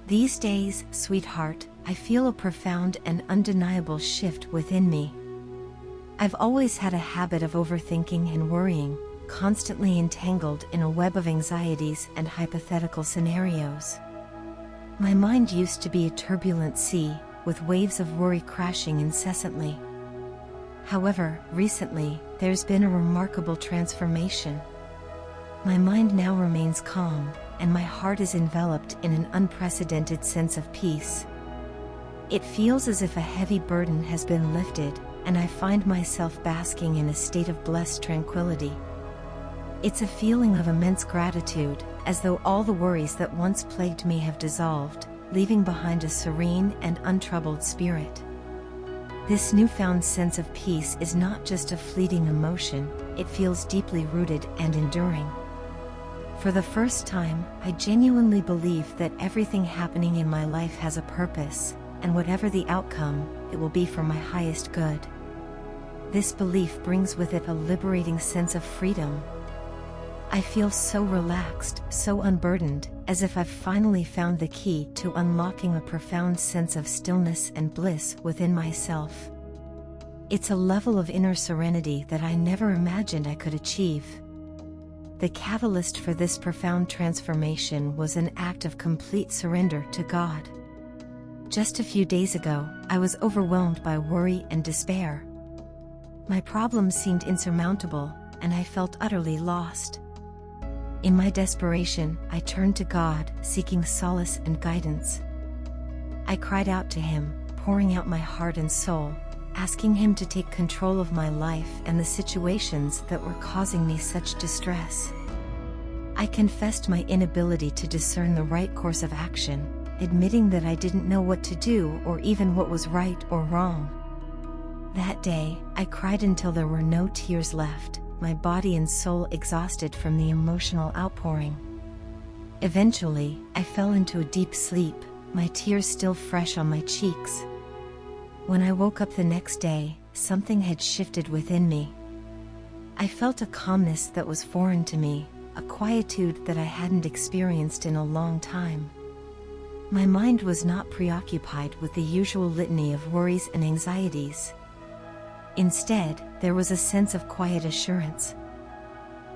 These days, sweetheart, I feel a profound and undeniable shift within me. I've always had a habit of overthinking and worrying, constantly entangled in a web of anxieties and hypothetical scenarios. My mind used to be a turbulent sea, with waves of worry crashing incessantly. However, recently, there's been a remarkable transformation. My mind now remains calm, and my heart is enveloped in an unprecedented sense of peace. It feels as if a heavy burden has been lifted, and I find myself basking in a state of blessed tranquility. It's a feeling of immense gratitude, as though all the worries that once plagued me have dissolved, leaving behind a serene and untroubled spirit. This newfound sense of peace is not just a fleeting emotion, it feels deeply rooted and enduring. For the first time, I genuinely believe that everything happening in my life has a purpose, and whatever the outcome, it will be for my highest good. This belief brings with it a liberating sense of freedom. I feel so relaxed, so unburdened, as if I've finally found the key to unlocking a profound sense of stillness and bliss within myself. It's a level of inner serenity that I never imagined I could achieve. The catalyst for this profound transformation was an act of complete surrender to God. Just a few days ago, I was overwhelmed by worry and despair. My problems seemed insurmountable, and I felt utterly lost. In my desperation, I turned to God, seeking solace and guidance. I cried out to Him, pouring out my heart and soul, asking Him to take control of my life and the situations that were causing me such distress. I confessed my inability to discern the right course of action, admitting that I didn't know what to do or even what was right or wrong. That day, I cried until there were no tears left, my body and soul exhausted from the emotional outpouring. Eventually, I fell into a deep sleep, my tears still fresh on my cheeks. When I woke up the next day, something had shifted within me. I felt a calmness that was foreign to me, a quietude that I hadn't experienced in a long time. My mind was not preoccupied with the usual litany of worries and anxieties. Instead, there was a sense of quiet assurance.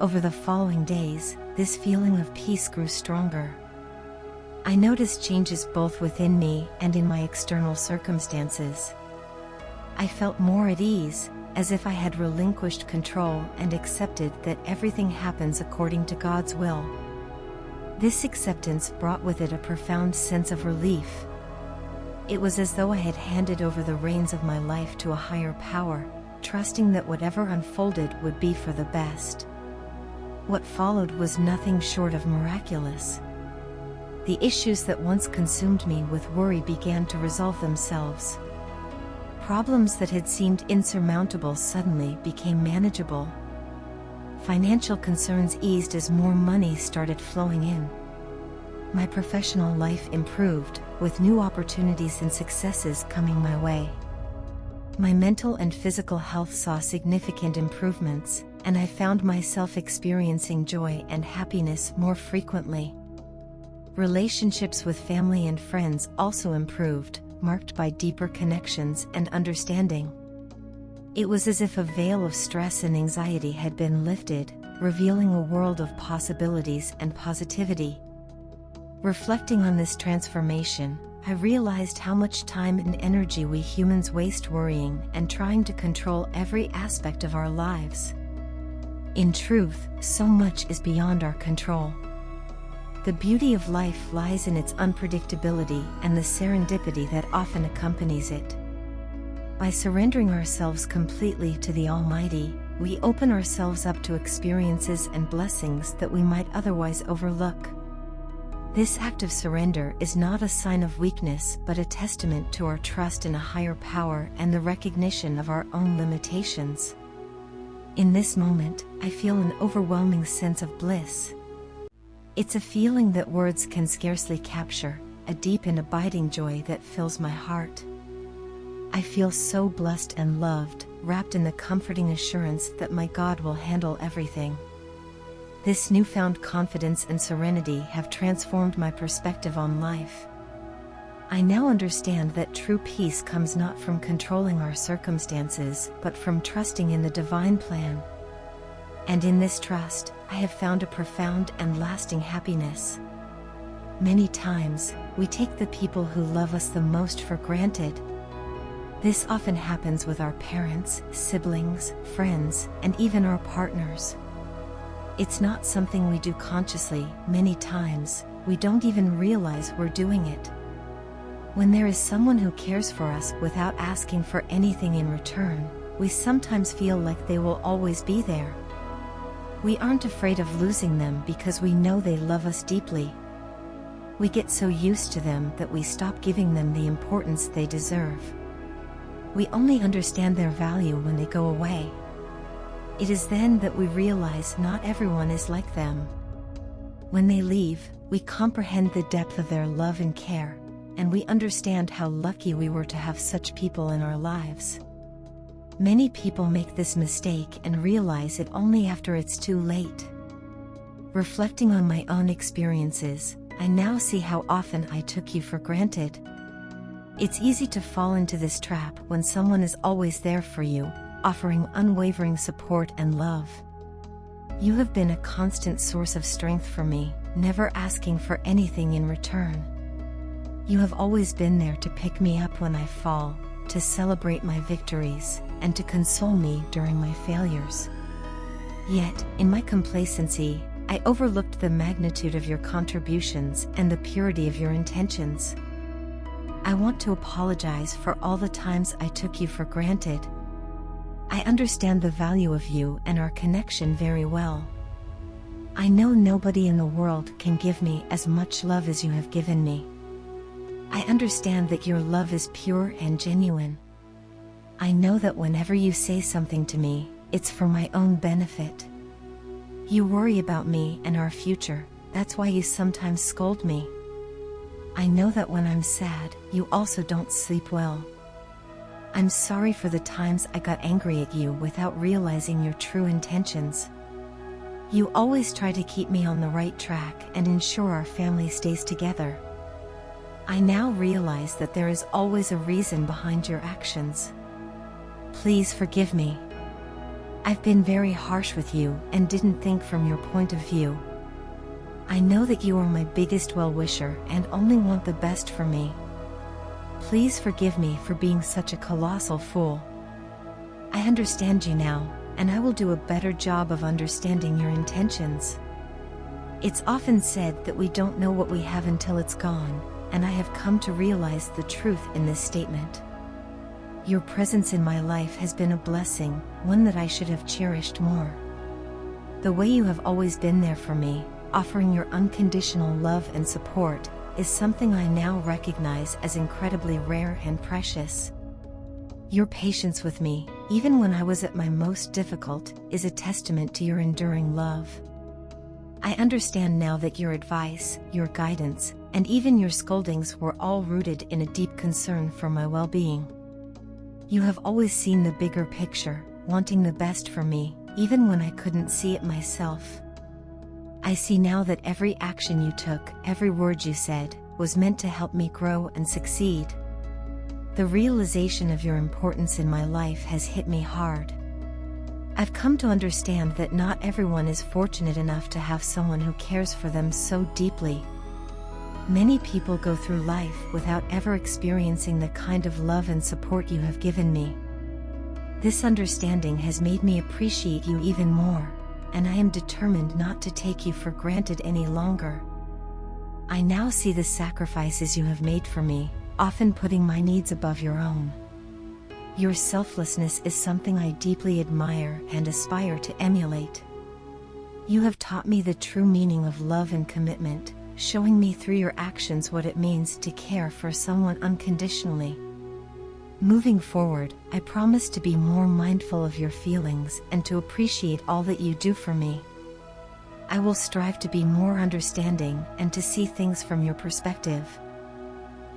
Over the following days, this feeling of peace grew stronger. I noticed changes both within me and in my external circumstances. I felt more at ease, as if I had relinquished control and accepted that everything happens according to God's will. This acceptance brought with it a profound sense of relief. It was as though I had handed over the reins of my life to a higher power, trusting that whatever unfolded would be for the best. What followed was nothing short of miraculous. The issues that once consumed me with worry began to resolve themselves. Problems that had seemed insurmountable suddenly became manageable. Financial concerns eased as more money started flowing in. My professional life improved, with new opportunities and successes coming my way. My mental and physical health saw significant improvements, and I found myself experiencing joy and happiness more frequently. Relationships with family and friends also improved, marked by deeper connections and understanding. It was as if a veil of stress and anxiety had been lifted, revealing a world of possibilities and positivity. Reflecting on this transformation, I realized how much time and energy we humans waste worrying and trying to control every aspect of our lives. In truth, so much is beyond our control. The beauty of life lies in its unpredictability and the serendipity that often accompanies it. By surrendering ourselves completely to the Almighty, we open ourselves up to experiences and blessings that we might otherwise overlook. This act of surrender is not a sign of weakness but a testament to our trust in a higher power and the recognition of our own limitations. In this moment, I feel an overwhelming sense of bliss. It's a feeling that words can scarcely capture, a deep and abiding joy that fills my heart. I feel so blessed and loved, wrapped in the comforting assurance that my God will handle everything. This newfound confidence and serenity have transformed my perspective on life. I now understand that true peace comes not from controlling our circumstances, but from trusting in the divine plan. And in this trust, I have found a profound and lasting happiness. Many times, we take the people who love us the most for granted. This often happens with our parents, siblings, friends, and even our partners. It's not something we do consciously. Many times, we don't even realize we're doing it. When there is someone who cares for us without asking for anything in return, we sometimes feel like they will always be there. We aren't afraid of losing them because we know they love us deeply. We get so used to them that we stop giving them the importance they deserve. We only understand their value when they go away. It is then that we realize not everyone is like them. When they leave, we comprehend the depth of their love and care, and we understand how lucky we were to have such people in our lives. Many people make this mistake and realize it only after it's too late. Reflecting on my own experiences, I now see how often I took you for granted. It's easy to fall into this trap when someone is always there for you, offering unwavering support and love. You have been a constant source of strength for me, never asking for anything in return. You have always been there to pick me up when I fall, to celebrate my victories, and to console me during my failures. Yet, in my complacency, I overlooked the magnitude of your contributions and the purity of your intentions. I want to apologize for all the times I took you for granted. I understand the value of you and our connection very well. I know nobody in the world can give me as much love as you have given me. I understand that your love is pure and genuine. I know that whenever you say something to me, it's for my own benefit. You worry about me and our future, that's why you sometimes scold me. I know that when I'm sad, you also don't sleep well. I'm sorry for the times I got angry at you without realizing your true intentions. You always try to keep me on the right track and ensure our family stays together. I now realize that there is always a reason behind your actions. Please forgive me. I've been very harsh with you and didn't think from your point of view. I know that you are my biggest well-wisher and only want the best for me. Please forgive me for being such a colossal fool. I understand you now, and I will do a better job of understanding your intentions. It's often said that we don't know what we have until it's gone, and I have come to realize the truth in this statement. Your presence in my life has been a blessing, one that I should have cherished more. The way you have always been there for me, offering your unconditional love and support, is something I now recognize as incredibly rare and precious. Your patience with me, even when I was at my most difficult, is a testament to your enduring love. I understand now that your advice, your guidance, and even your scoldings were all rooted in a deep concern for my well-being. You have always seen the bigger picture, wanting the best for me, even when I couldn't see it myself. I see now that every action you took, every word you said, was meant to help me grow and succeed. The realization of your importance in my life has hit me hard. I've come to understand that not everyone is fortunate enough to have someone who cares for them so deeply. Many people go through life without ever experiencing the kind of love and support you have given me. This understanding has made me appreciate you even more, and I am determined not to take you for granted any longer. I now see the sacrifices you have made for me, often putting my needs above your own. Your selflessness is something I deeply admire and aspire to emulate. You have taught me the true meaning of love and commitment, showing me through your actions what it means to care for someone unconditionally. Moving forward, I promise to be more mindful of your feelings and to appreciate all that you do for me. I will strive to be more understanding and to see things from your perspective.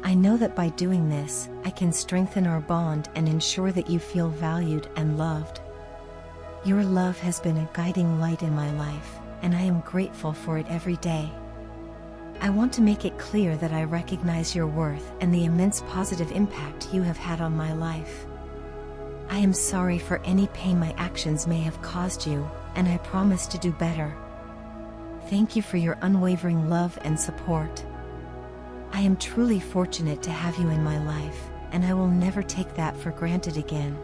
I know that by doing this, I can strengthen our bond and ensure that you feel valued and loved. Your love has been a guiding light in my life, and I am grateful for it every day. I want to make it clear that I recognize your worth and the immense positive impact you have had on my life. I am sorry for any pain my actions may have caused you, and I promise to do better. Thank you for your unwavering love and support. I am truly fortunate to have you in my life, and I will never take that for granted again.